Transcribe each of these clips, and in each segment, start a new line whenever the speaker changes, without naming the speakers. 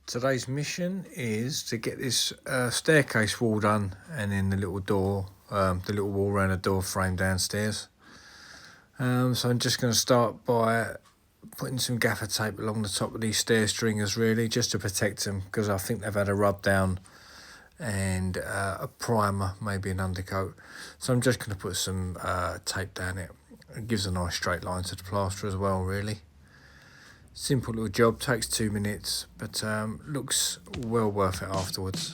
Today's mission is to get this staircase wall done, and then the little door, the little wall around the door frame downstairs. So I'm just going to start by putting some gaffer tape along the top of these stair stringers, really, just to protect them, because I think they've had a rub down and a primer, maybe an undercoat. So I'm just going to put some tape down it. It gives a nice straight line to the plaster as well, really. Simple little job, takes 2 minutes, but looks well worth it afterwards.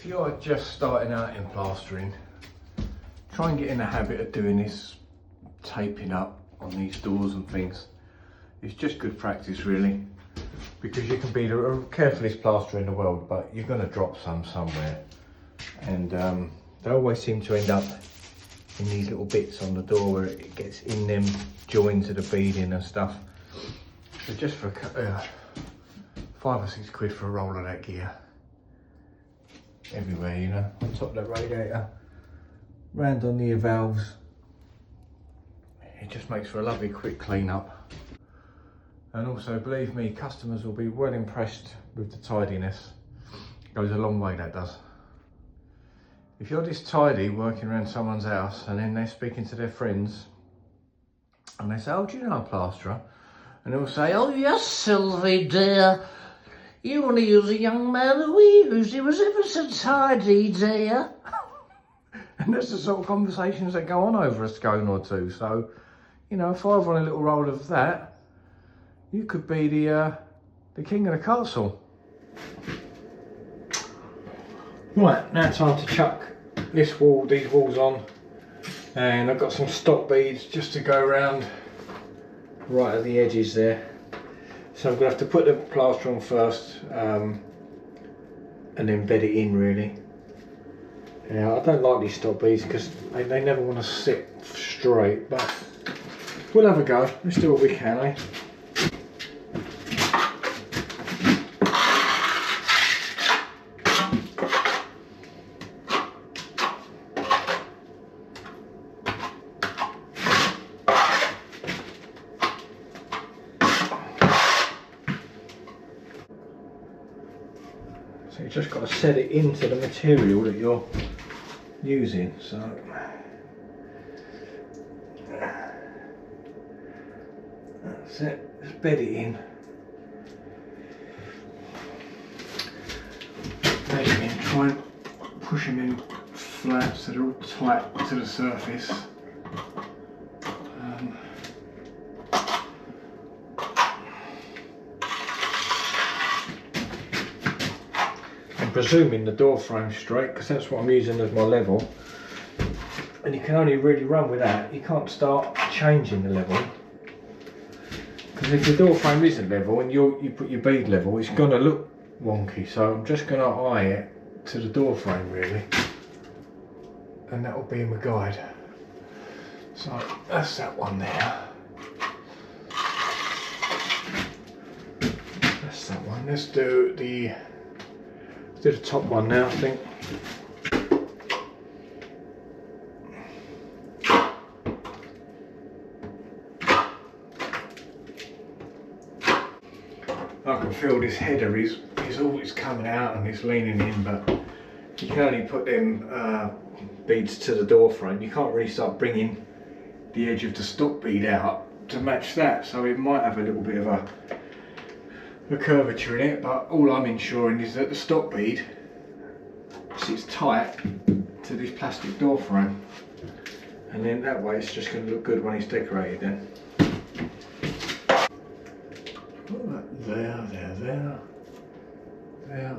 If you're just starting out in plastering, try and get in the habit of doing this taping up on these doors and things. It's just good practice really, because you can be the carefulest plasterer in the world, but you're going to drop some somewhere, and they always seem to end up in these little bits on the door where it gets in them joins of the beading and stuff. So just for 5 or 6 quid for a roll of that gear, everywhere, you know, on top of the radiator, round on the valves. It just makes for a lovely quick clean up. And also, believe me, customers will be well impressed with the tidiness. It goes a long way, that does. If you're this tidy working around someone's house and then they're speaking to their friends and they say, oh, do you know a plasterer? And they'll say, oh yes, Sylvie dear, you only use a young man who we used, he was ever so tidy dear. And that's the sort of conversations that go on over a scone or two. So, you know, if I run a little roll of that, you could be the king of the castle. Right, now time to chuck these walls on, and I've got some stop beads just to go around right at the edges there. So I'm going to have to put the plaster on first, and then bed it in really. Now, I don't like these stop beads because they never want to sit straight, but we'll have a go. Let's do what we can, eh? So you've just got to set it into the material that you're using. So that's it, just bed it in. Bed it in, try and push them in flat so they're all tight to the surface. Presuming the door frame straight, because that's what I'm using as my level, and you can only really run with that. You can't start changing the level, because if the door frame isn't level and you put your bead level, it's going to look wonky. So I'm just going to eye it to the door frame really, and that will be my guide. So that's that one there. That's that one. Let's do the top one now, I think. I can feel this header is always coming out and it's leaning in, but you can only put them beads to the door frame. You can't really start bringing the edge of the stop bead out to match that, so it might have a little bit of a curvature in it, but all I'm ensuring is that the stop bead sits tight to this plastic door frame, and then that way it's just going to look good when it's decorated then. There.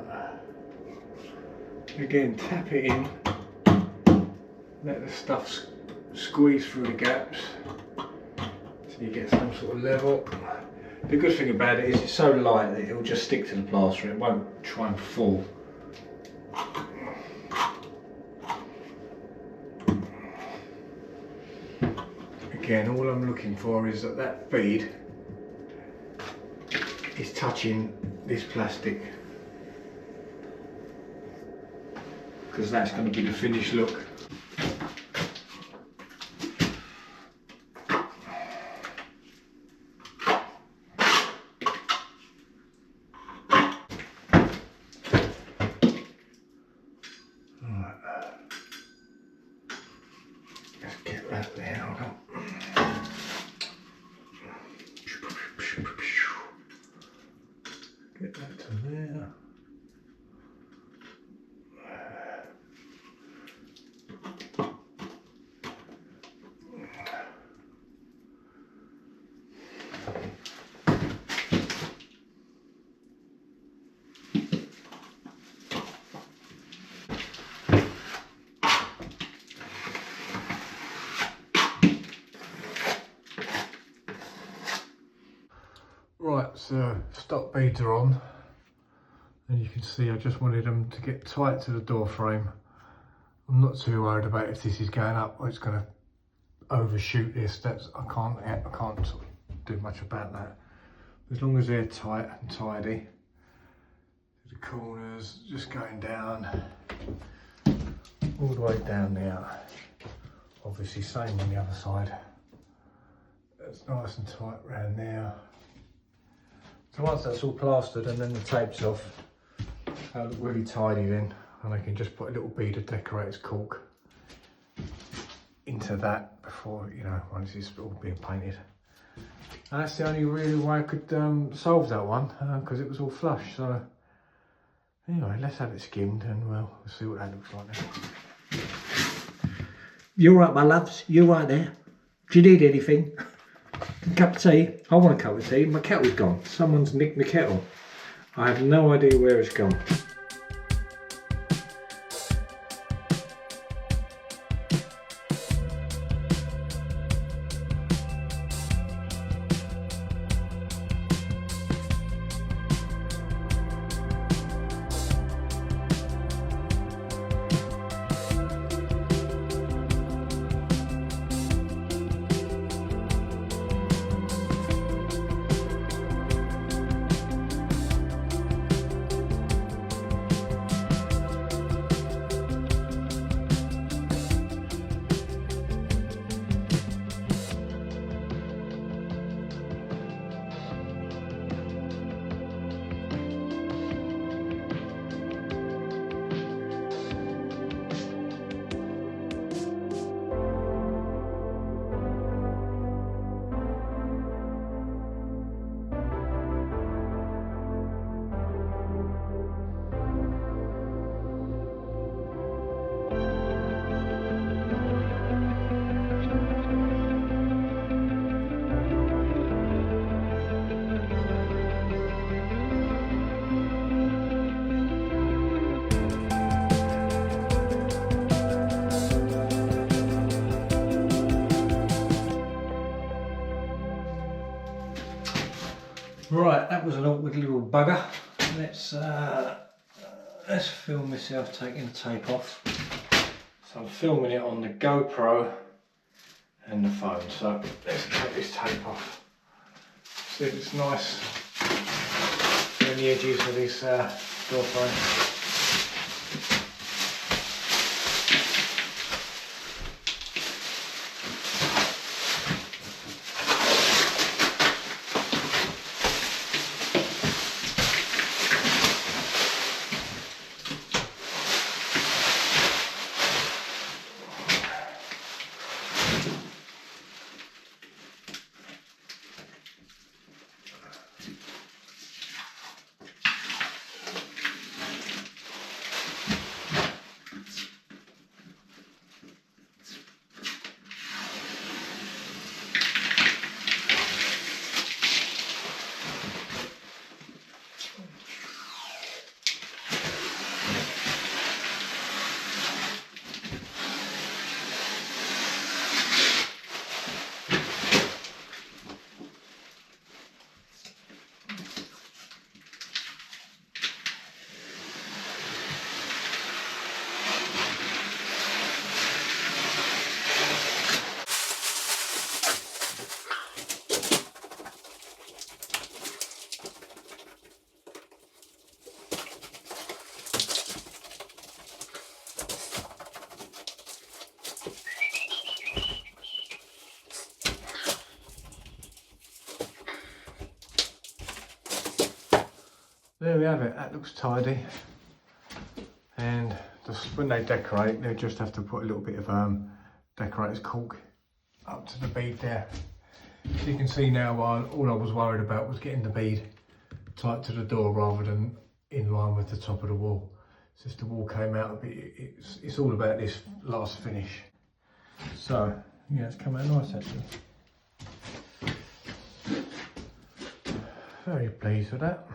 Again, tap it in, let the stuff squeeze through the gaps so you get some sort of level. The good thing about it is it's so light that it will just stick to the plaster, it won't try and fall. Again, all I'm looking for is that bead is touching this plastic, because that's going to be the finished look. Get that to there. Right, so stop beads are on, and you can see I just wanted them to get tight to the door frame. I'm not too worried about if this is going up or it's going to overshoot this. I can't sort of do much about that. As long as they're tight and tidy. The corners just going down all the way down there. Obviously same on the other side. It's nice and tight around there. So once that's all plastered and then the tape's off, that'll look really tidy then, and I can just put a little bead of decorator's cork into that before, you know, once it's all being painted. And that's the only really way I could solve that one, because it was all flush. So anyway, let's have it skimmed and we'll see what that looks like now.
You right, my loves? You right there? Do you need anything? A cup of tea? I want a cup of tea. My kettle's gone. Someone's nicked my kettle. I have no idea where it's gone. Right, that was an awkward little bugger. Let's film myself taking the tape off. So I'm filming it on the GoPro and the phone. So let's take this tape off. See if it's nice around the edges of this door frame. There we have it, that looks tidy. And just when they decorate, they just have to put a little bit of decorator's cork up to the bead there. So you can see now all I was worried about was getting the bead tight to the door rather than in line with the top of the wall. So if the wall came out a bit, it's all about this last finish. So yeah, it's come out nice actually. Very pleased with that.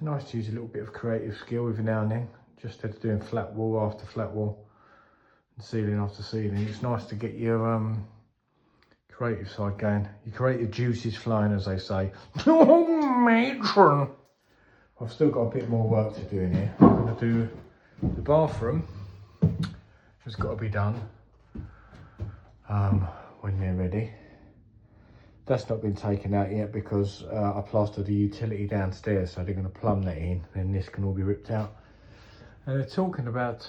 Nice to use a little bit of creative skill every now and then, just instead of doing flat wall after flat wall and ceiling after ceiling. It's nice to get your creative side going. Your creative juices flowing, as they say. Oh, matron! I've still got a bit more work to do in here. I'm going to do the bathroom. It's got to be done when they're ready. That's not been taken out yet because I plastered the utility downstairs, so they're going to plumb that in, and this can all be ripped out. And they're talking about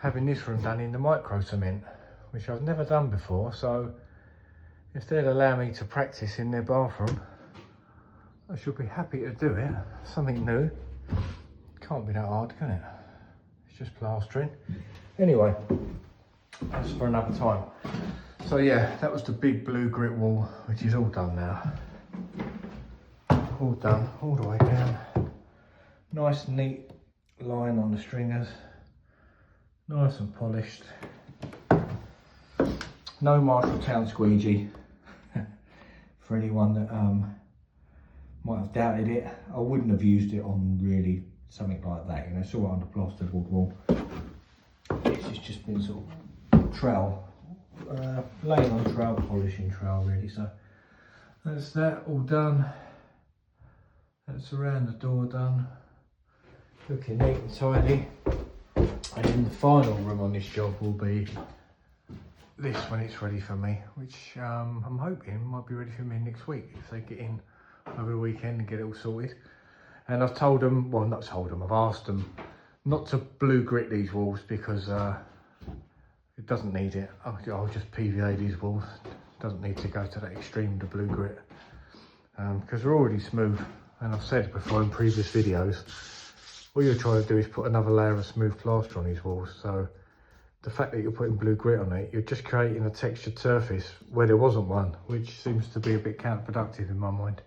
having this room done in the micro cement, which I've never done before, so if they'd allow me to practice in their bathroom, I should be happy to do it. Something new. Can't be that hard, can it? It's just plastering. Anyway, that's for another time. So yeah, that was the big blue grit wall, which is all done now. All done, all the way down. Nice neat line on the stringers. Nice and polished. No Marshalltown squeegee. For anyone that might have doubted it, I wouldn't have used it on really something like that. You know, it's all on the plastered wood wall. It's just been sort of trowel, laying on trowel, polishing trowel really. So that's that all done. That's around the door done. Looking neat and tidy. And then the final room on this job will be this when it's ready for me, which I'm hoping might be ready for me next week if they get in over the weekend and get it all sorted. And I've told them, well, not told them, I've asked them not to blue grit these walls because it doesn't need it. I'll just PVA these walls. Doesn't need to go to that extreme to blue grit because they're already smooth. And I've said before in previous videos, what you're trying to do is put another layer of smooth plaster on these walls. So the fact that you're putting blue grit on it, you're just creating a textured surface where there wasn't one, which seems to be a bit counterproductive in my mind.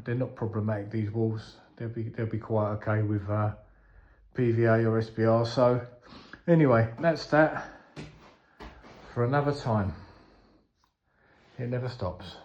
They're not problematic, these walls. They'll be quite okay with PVA or SBR. So anyway, that's that for another time. It never stops.